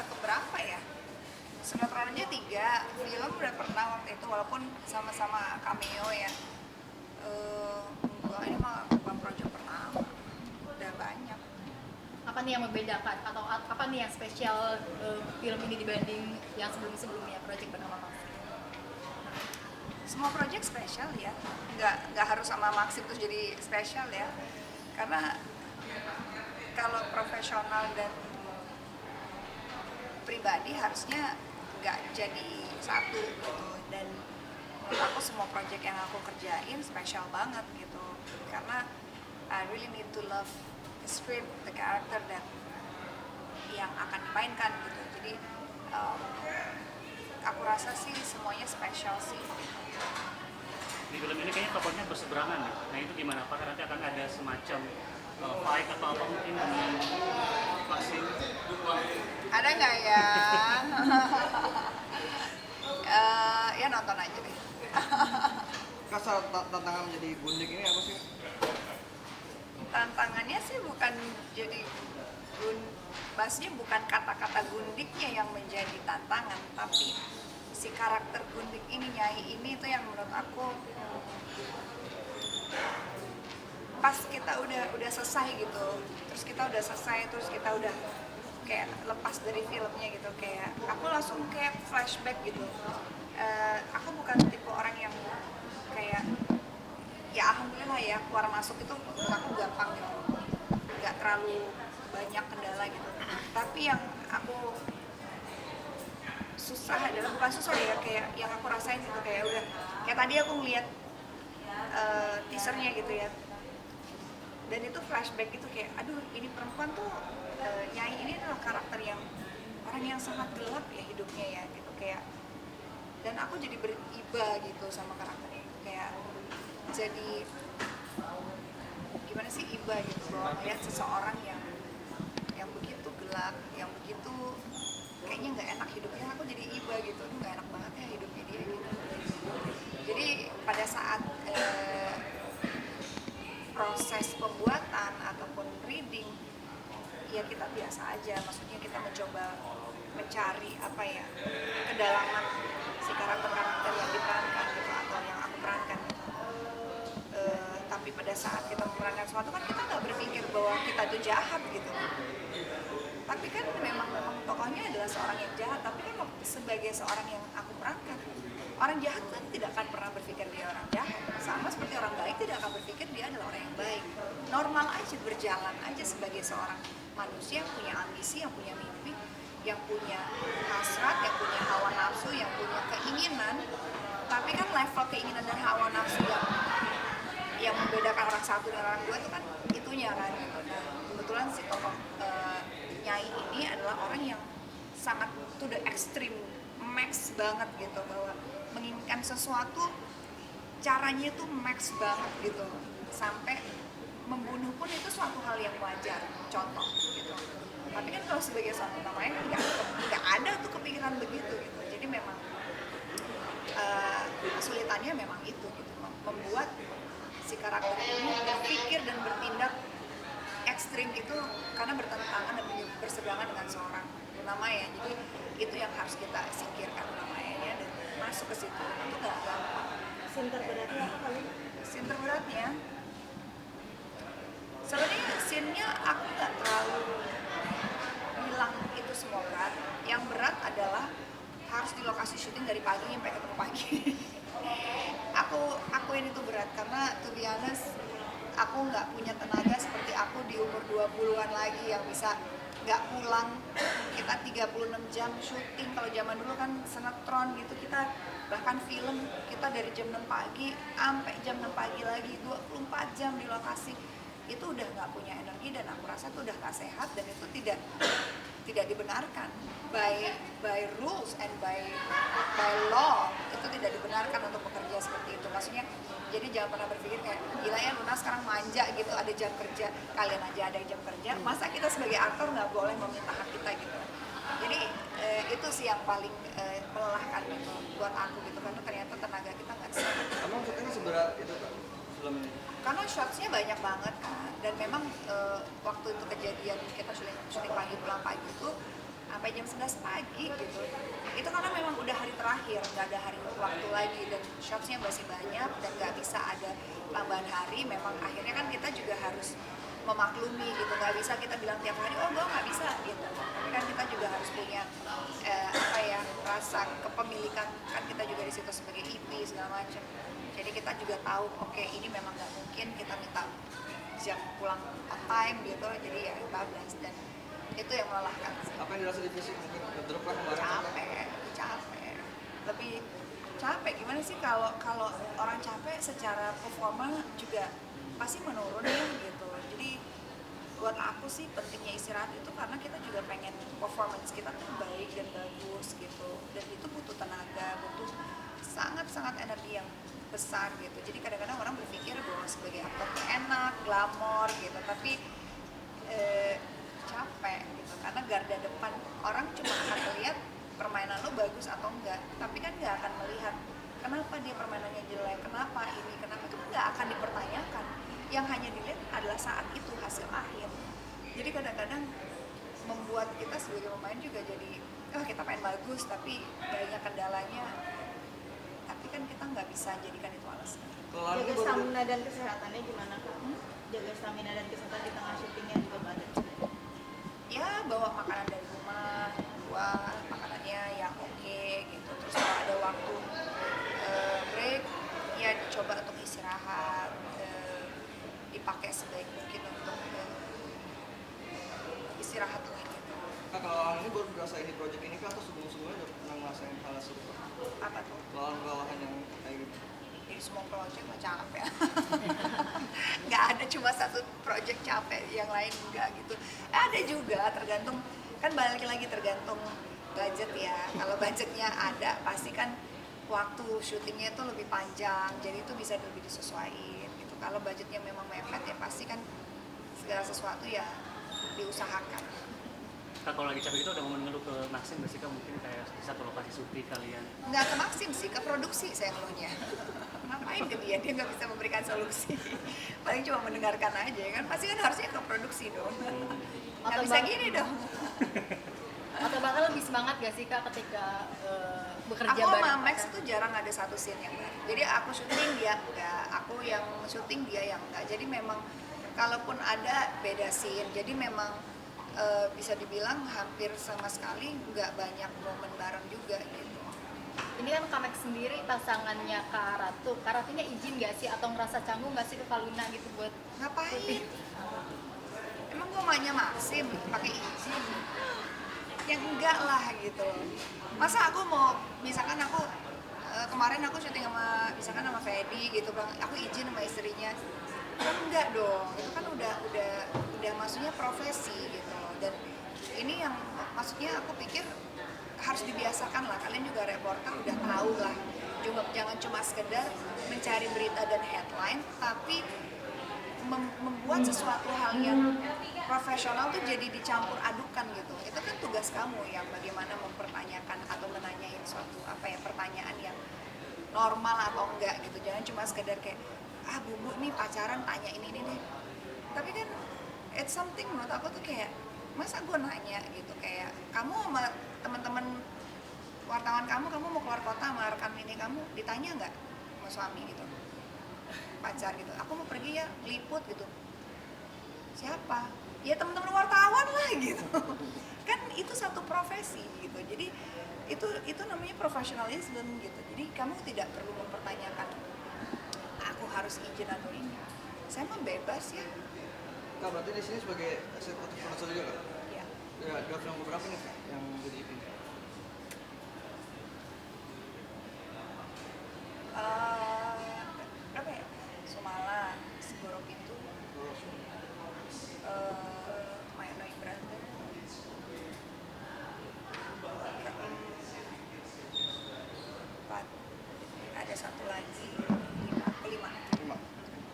udah keberapa ya? Sinetronnya 3, film udah pernah waktu itu walaupun sama-sama cameo ya. Enggak, ini mah bukan project pertama, udah banyak. Apa nih yang membedakan atau apa nih yang spesial film ini dibanding yang sebelum-sebelumnya project bernama Maxim? Semua project spesial ya, nggak harus sama Maxim terus jadi spesial ya, karena kalau profesional dan pribadi harusnya nggak jadi satu gitu. Dan menurut aku semua project yang aku kerjain spesial banget gitu, karena I really need to love the script, the character that yang akan dimainkan gitu. Jadi aku rasa sih semuanya spesial sih. Di film ini kayaknya tokohnya berseberangan ya. Nah itu gimana? Apakah nanti akan ada semacam fight atau apa mungkin dengan Maxim? Ada nggak ya? Ya nonton aja deh. Rasa tantangan menjadi Gundik ini apa sih? Tantangannya sih bukan jadi maksudnya bukan kata-kata Gundiknya yang menjadi tantangan, tapi si karakter Gundik ini, Nyai ini itu yang menurut aku pas kita udah selesai gitu, terus kita udah selesai, terus kita udah kayak lepas dari filmnya gitu, kayak aku langsung kayak flashback gitu. Aku bukan tipe orang yang kayak ya alhamdulillah ya keluar masuk itu menurut aku gampang gitu, nggak terlalu banyak kendala gitu. Tapi yang aku susah adalah bukan susah ya, kayak yang aku rasain gitu, kayak udah kayak tadi aku ngeliat teasernya gitu ya, dan itu flashback gitu, kayak aduh ini perempuan tuh Nyai ini adalah karakter yang orang yang sangat gelap ya hidupnya ya gitu, kayak dan aku jadi beriba gitu sama karakternya, kayak jadi gimana sih iba gitu bahwa melihat seseorang yang begitu gelap, yang begitu kayaknya nggak enak hidupnya, aku jadi iba gitu, nggak enak banget ya hidupnya dia gitu. Jadi pada saat proses pembuatan ataupun reading ya kita biasa aja, maksudnya kita mencoba mencari apa ya kedalaman si karakter-karakter yang diperankan gitu atau yang aku perankan gitu. Tapi pada saat kita memerankan sesuatu kan kita nggak berpikir bahwa kita tuh jahat gitu, tapi kan memang tokohnya adalah seorang yang jahat, tapi kan sebagai seorang yang aku perankan, orang jahat kan tidak akan pernah berpikir dia orang jahat, sama seperti orang baik tidak akan berpikir dia adalah orang yang baik. Normal aja, berjalan aja sebagai seorang manusia yang punya ambisi, yang punya mimpi, yang punya hasrat, yang punya hawa nafsu, yang punya keinginan. Tapi kan level keinginan dan hawa nafsu yang membedakan orang satu dan orang dua itu kan itunya kan gitu. Nah kebetulan si tokoh Nyai ini adalah orang yang sangat to the extreme, max banget gitu, bahwa menginginkan sesuatu caranya itu max banget gitu, sampai membunuh pun itu suatu hal yang wajar, contoh gitu. Tapi kan kalau sebagai seorang namanya kan nggak ada tuh kepikiran begitu gitu. Jadi memang kesulitannya memang itu gitu, membuat si karakter ini berpikir dan bertindak ekstrim itu karena bertentangan dan berseberangan dengan seorang namanya. Jadi itu yang harus kita singkirkan namanya dan masuk ke situ, itu nggak gampang. Scene terberatnya apa kali? Scene terberatnya sebenarnya scene-nya aku nggak terlalu bilang itu semua berat. Yang berat adalah harus di lokasi syuting dari pagi sampai ketemu pagi. Akuin itu berat karena to be honest, aku nggak punya tenaga seperti aku di umur 20-an lagi yang bisa nggak pulang. Kita 36 jam syuting, kalau zaman dulu kan sinetron gitu, kita bahkan film kita dari jam 6 pagi sampai jam 6 pagi lagi 24 jam di lokasi, itu udah nggak punya energi dan aku rasa itu udah nggak sehat dan itu tidak dibenarkan by rules and by law. Itu tidak dibenarkan untuk bekerja seperti itu, maksudnya. Jadi jangan pernah berpikir kayak gila ya Luna sekarang manja gitu, ada jam kerja, kalian aja ada jam kerja, masa kita sebagai aktor nggak boleh meminta hak kita gitu. Jadi itu sih yang paling melelahkan gitu buat aku gitu, karena ternyata tenaga kita nggak sehat. Emang syutingnya seberat itu kan film ini? Karena shotsnya banyak banget kan, dan memang waktu itu kejadian kita syuting pagi pulang pagi itu sampai jam 11 pagi gitu. Itu karena memang udah hari terakhir, nggak ada hari waktu lagi dan shotsnya masih banyak dan nggak bisa ada tambahan hari. Memang akhirnya kan kita juga harus memaklumi gitu, nggak bisa kita bilang tiap hari oh gue nggak bisa gitu. Tapi kan kita juga harus punya rasa kepemilikan, kan kita juga di situ sebagai IP segala macam. Jadi kita juga tahu oke, ini memang nggak mungkin kita minta jam pulang on time gitu, jadi ya bablas dan itu yang melelahkan sih. Apa yang dirasa di fisik mungkin drop kan kemarin? Capek lebih capek gimana sih kalau orang capek secara performa juga pasti menurun ya gitu. Jadi buat aku sih pentingnya istirahat itu karena kita juga pengen performance kita tuh baik dan bagus gitu, dan itu butuh tenaga, butuh sangat energi yang besar gitu. Jadi kadang-kadang orang berpikir bahwa sebagai aktor tuh enak, glamor gitu, tapi capek gitu karena garda depan orang cuma akan melihat permainan lo bagus atau enggak, tapi kan nggak akan melihat kenapa dia permainannya jelek, kenapa itu nggak akan dipertanyakan. Yang hanya dilihat adalah saat itu hasil akhir. Jadi kadang-kadang membuat kita sebagai pemain juga jadi kita pengen bagus tapi banyak kendalanya, tapi kan kita nggak bisa jadikan itu alasan. Kalau Jaga stamina dan kesehatannya gimana Kak? Jaga stamina dan kesehatan di tengah syutingnya juga banyak. Ya bawa makanan dari rumah, buat makanannya yang oke gitu. Terus kalau ada waktu break, ya dicoba untuk istirahat, dipakai sebaik mungkin untuk istirahat lah gitu. Nah, kalau ini baru berasa ini project ini kan atau sebelum-sebelumnya udah pernah ngerasain hal serupa? Apa tuh? Lawan-lawan yang kayak gitu. Jadi semua project mah capek. Nggak ada cuma satu project capek, yang lain enggak gitu. Ada juga, tergantung, kan balik lagi tergantung budget ya. Kalau budgetnya ada, pasti kan waktu syutingnya itu lebih panjang, jadi itu bisa lebih disesuaikan gitu. Kalau budgetnya memang mepet ya pasti kan segala sesuatu ya diusahakan. Kak, kalau lagi capek itu ada momen ngeluh ke Maxim nggak sih Kak, mungkin kayak di satu lokasi syuting kalian? Nggak ke Maxim sih, ke produksi saya ngeluhnya. Ngapain ke dia nggak bisa memberikan solusi. Paling cuma mendengarkan aja kan, pasti kan harusnya ke produksi dong. Nggak Atau bisa gini dong. Atau bahkan lebih semangat gak sih Kak ketika bekerja Aku sama bareng Max mereka? itu jarang ada satu scene yang bareng. Jadi aku syuting dia enggak, aku yang syuting dia yang enggak. Jadi memang kalaupun ada beda scene. Jadi memang bisa dibilang hampir sama sekali nggak banyak momen bareng juga gitu. Ini kan Kamek sendiri pasangannya Kak Ratu. Kak Ratunya izin gak sih atau ngerasa canggung gak sih ke Kak Luna gitu buat Ngapain? Emang gue maunya Maxim pakai izin? Yang enggak lah gitu. Masa aku mau, misalkan aku kemarin aku syuting sama misalkan sama Fedi gitu, bang, aku izin sama istrinya. Kan enggak dong. Itu kan udah maksudnya profesi gitu. Dan ini yang maksudnya aku pikir harus dibiasakan lah. Kalian juga reporter udah tahu lah. Jangan cuma sekedar mencari berita dan headline, tapi membuat sesuatu hal yang profesional tuh jadi dicampur adukan gitu. Itu kan tugas kamu yang bagaimana mempertanyakan atau menanyain suatu pertanyaan yang normal atau enggak gitu. Jangan cuma sekedar kayak bumbu nih pacaran tanya ini deh. Tapi kan it's something menurut aku tuh kayak masa gue nanya gitu kayak kamu sama teman-teman wartawan kamu mau keluar kota sama rekan ini kamu ditanya nggak sama suami gitu pacar gitu, aku mau pergi ya meliput gitu, siapa ya teman-teman wartawan lah gitu. Kan itu satu profesi gitu, jadi itu namanya profesionalisme gitu. Jadi kamu tidak perlu mempertanyakan aku harus izin atau ini, saya mah bebas ya. Kak, berarti di sini sebagai executive producer juga Kak? Ya. Ya, draft yang beberapa nih Kak, yang jadi IP.